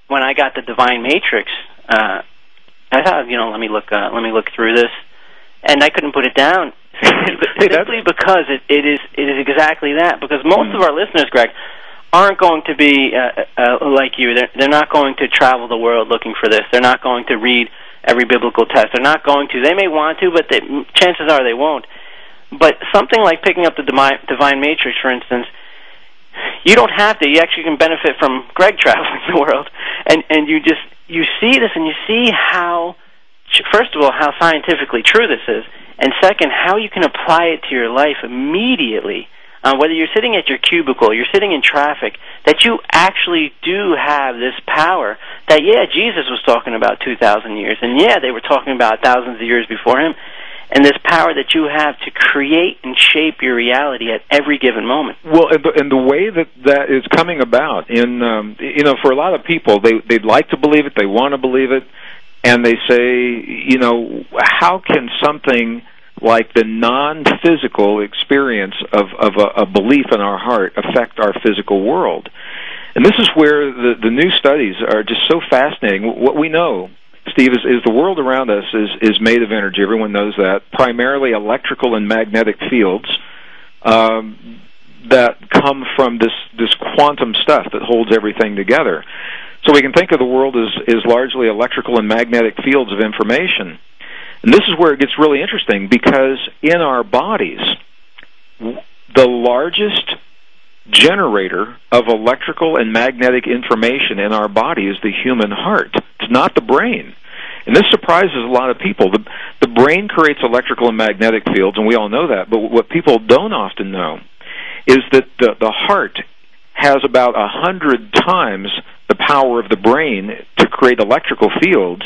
when I got the Divine Matrix, I thought, let me look through this, and I couldn't put it down simply because it is exactly that. Because most of our listeners, Greg, aren't going to be like you. They're not going to travel the world looking for this. They're not going to read every biblical text. They're not going to. They may want to, but chances are they won't. But something like picking up the Divine Matrix, for instance, you don't have to. You actually can benefit from Greg traveling the world, and you see this, and you see how, first of all, how scientifically true this is, and second, how you can apply it to your life immediately. Whether you're sitting at your cubicle, you're sitting in traffic, that you actually do have this power that, Jesus was talking about 2,000 years, and they were talking about thousands of years before him, and this power that you have to create and shape your reality at every given moment. Well, and the way that is coming about, for a lot of people, they'd like to believe it, they want to believe it, and they say, how can something like the non-physical experience of a belief in our heart affect our physical world? And this is where the new studies are just so fascinating. What we know, Steve, is the world around us is made of energy. Everyone knows that. Primarily electrical and magnetic fields that come from this quantum stuff that holds everything together. So we can think of the world as largely electrical and magnetic fields of information. And this is where it gets really interesting, because in our bodies, the largest generator of electrical and magnetic information in our body is the human heart. It's not the brain. And this surprises a lot of people. The brain creates electrical and magnetic fields, and we all know that, but what people don't often know is that the heart has about 100 times the power of the brain to create electrical fields,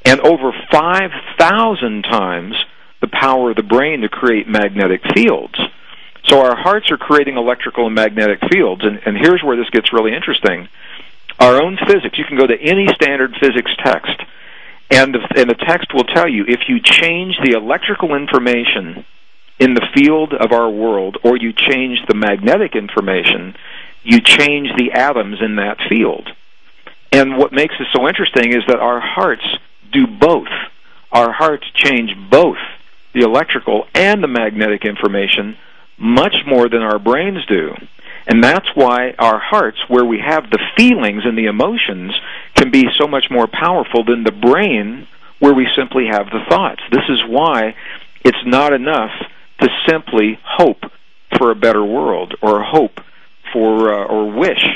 and over 5,000 times the power of the brain to create magnetic fields. So our hearts are creating electrical and magnetic fields, and here's where this gets really interesting. Our own physics, you can go to any standard physics text, and the text will tell you if you change the electrical information in the field of our world, or you change the magnetic information, you change the atoms in that field. And what makes this so interesting is that our hearts do both. Our hearts change both the electrical and the magnetic information much more than our brains do. And that's why our hearts, where we have the feelings and the emotions, can be so much more powerful than the brain, where we simply have the thoughts. This is why it's not enough to simply hope for a better world, or hope for, or wish,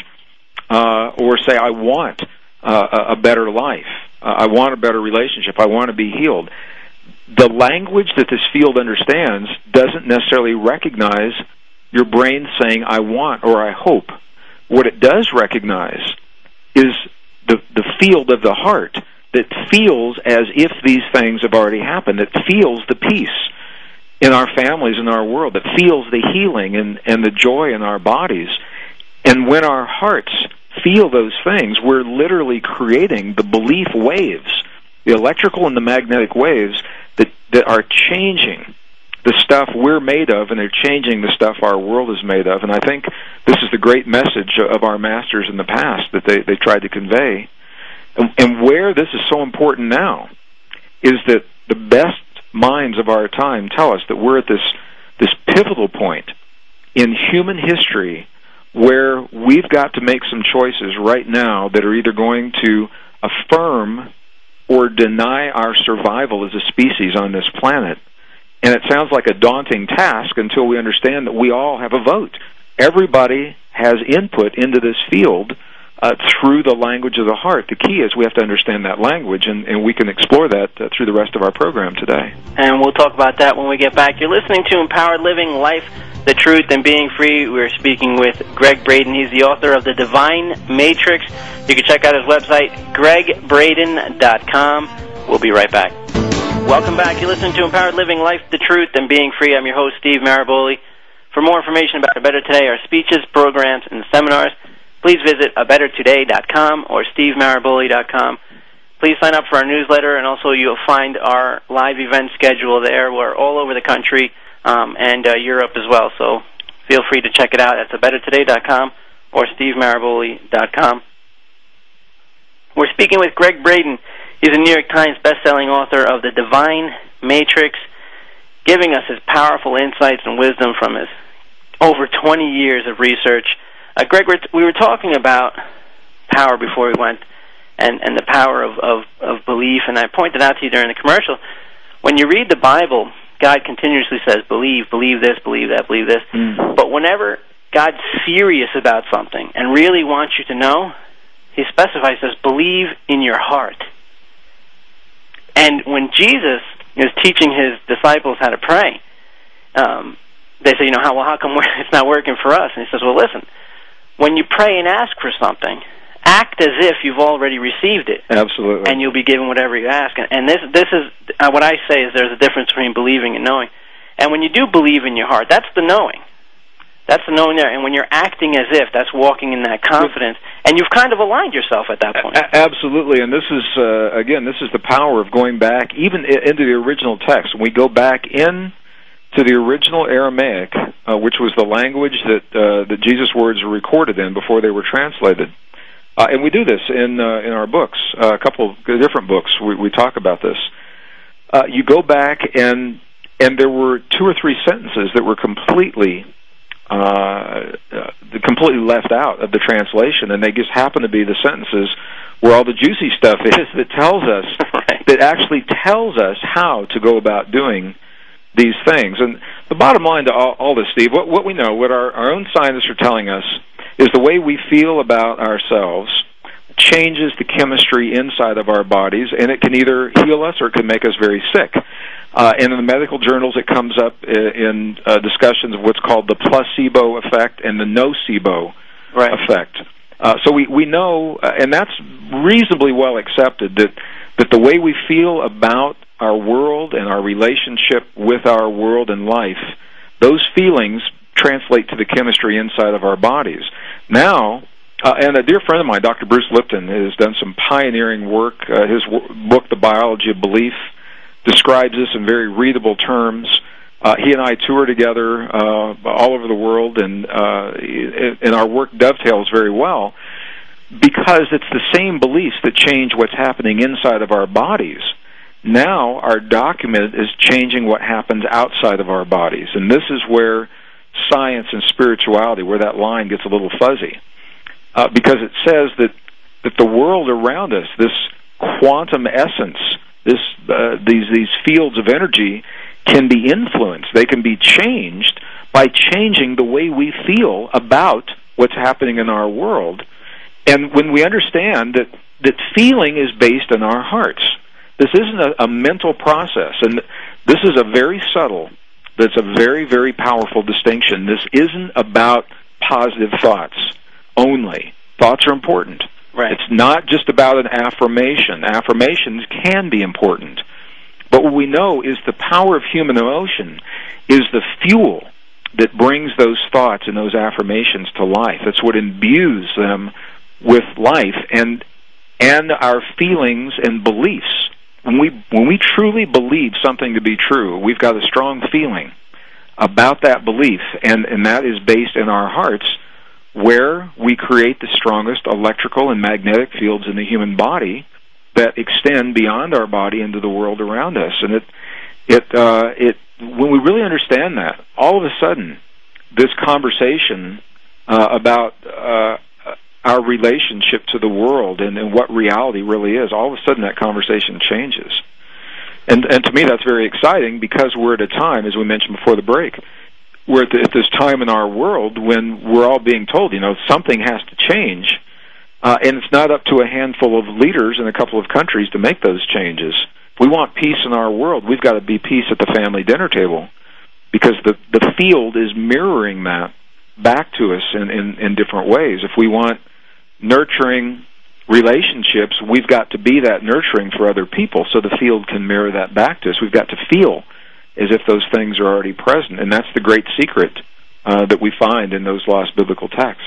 or say, I want a better life. I want a better relationship. I want to be healed. The language that this field understands doesn't necessarily recognize your brain saying, I want or I hope. What it does recognize is the field of the heart that feels as if these things have already happened, that feels the peace in our families and our world, that feels the healing and the joy in our bodies. And when our hearts feel those things, we're literally creating the belief waves, the electrical and the magnetic waves that are changing the stuff we're made of, and they're changing the stuff our world is made of. And I think this is the great message of our masters in the past that they tried to convey. And where this is so important now is that the best minds of our time tell us that we're at this pivotal point in human history where we've got to make some choices right now that are either going to affirm or deny our survival as a species on this planet. And it sounds like a daunting task until we understand that we all have a vote. Everybody has input into this field through the language of the heart. The key is we have to understand that language, and we can explore that through the rest of our program today. And we'll talk about that when we get back. You're listening to Empowered Living, Life, the Truth, and Being Free. We're speaking with Gregg Braden. He's the author of The Divine Matrix. You can check out his website, greggbraden.com. We'll be right back. Welcome back. You're listening to Empowered Living, Life, the Truth, and Being Free. I'm your host, Steve Maraboli. For more information about A Better Today, our speeches, programs, and seminars, please visit abettertoday.com or stevemaraboli.com. Please sign up for our newsletter, and also you'll find our live event schedule there. We're all over the country and Europe as well, so feel free to check it out. That's abettertoday.com or stevemaraboli.com. We're speaking with Gregg Braden. He's a New York Times best-selling author of The Divine Matrix, giving us his powerful insights and wisdom from his over 20 years of research. Greg, we were talking about power before we went, and the power of belief, and I pointed out to you during the commercial, when you read the Bible, God continuously says, believe this, believe that, believe this. But whenever God's serious about something and really wants you to know, he specifies, says, believe in your heart. And when Jesus is teaching his disciples how to pray, they say, how come it's not working for us? And he says, well, listen, when you pray and ask for something, act as if you've already received it. Absolutely. And you'll be given whatever you ask. And this is what I say is there's a difference between believing and knowing. And when you do believe in your heart, that's the knowing. That's the knowing there. And when you're acting as if, that's walking in that confidence. And you've kind of aligned yourself at that point. Absolutely. And this is, again, this is the power of going back even into the original text. When we go back in to the original Aramaic, which was the language that Jesus' words were recorded in before they were translated. And we do this in our books, a couple of different books. We talk about this. You go back, and there were 2 or 3 sentences that were completely left out of the translation, and they just happen to be the sentences where all the juicy stuff is that tells us, right, that actually tells us how to go about doing these things. And the bottom line to all this, Steve, what we know, what our own scientists are telling us, is the way we feel about ourselves changes the chemistry inside of our bodies, and it can either heal us or it can make us very sick. And in the medical journals, it comes up in discussions of what's called the placebo effect and the nocebo effect. So we know, and that's reasonably well accepted, that the way we feel about our world and our relationship with our world and life, those feelings translate to the chemistry inside of our bodies. Now, and a dear friend of mine, Dr. Bruce Lipton, has done some pioneering work. His book, The Biology of Belief, describes this in very readable terms. He and I tour together all over the world, and our work dovetails very well because it's the same beliefs that change what's happening inside of our bodies. Now our document is changing what happens outside of our bodies, and this is where science and spirituality, where that line gets a little fuzzy, because it says that the world around us, this quantum essence, these fields of energy, can be influenced. They can be changed by changing the way we feel about what's happening in our world. And when we understand that feeling is based in our hearts, this isn't a mental process, and this is a very subtle, that's a very, very powerful distinction. This isn't about positive thoughts only. Thoughts are important. Right. It's not just about an affirmation. Affirmations can be important. But what we know is the power of human emotion is the fuel that brings those thoughts and those affirmations to life. It's what imbues them with life and our feelings and beliefs. When we truly believe something to be true, we've got a strong feeling about that belief, and that is based in our hearts, where we create the strongest electrical and magnetic fields in the human body that extend beyond our body into the world around us. And when we really understand that, all of a sudden, this conversation about our relationship to the world and what reality really is, all of a sudden that conversation changes. And to me, that's very exciting, because we're at a time, as we mentioned before the break, we're at this time in our world when we're all being told, something has to change, and it's not up to a handful of leaders in a couple of countries to make those changes. If we want peace in our world, we've got to be peace at the family dinner table, because the field is mirroring that back to us in different ways. If we want nurturing relationships, we've got to be that nurturing for other people so the field can mirror that back to us. We've got to feel as if those things are already present, and that's the great secret that we find in those lost biblical texts.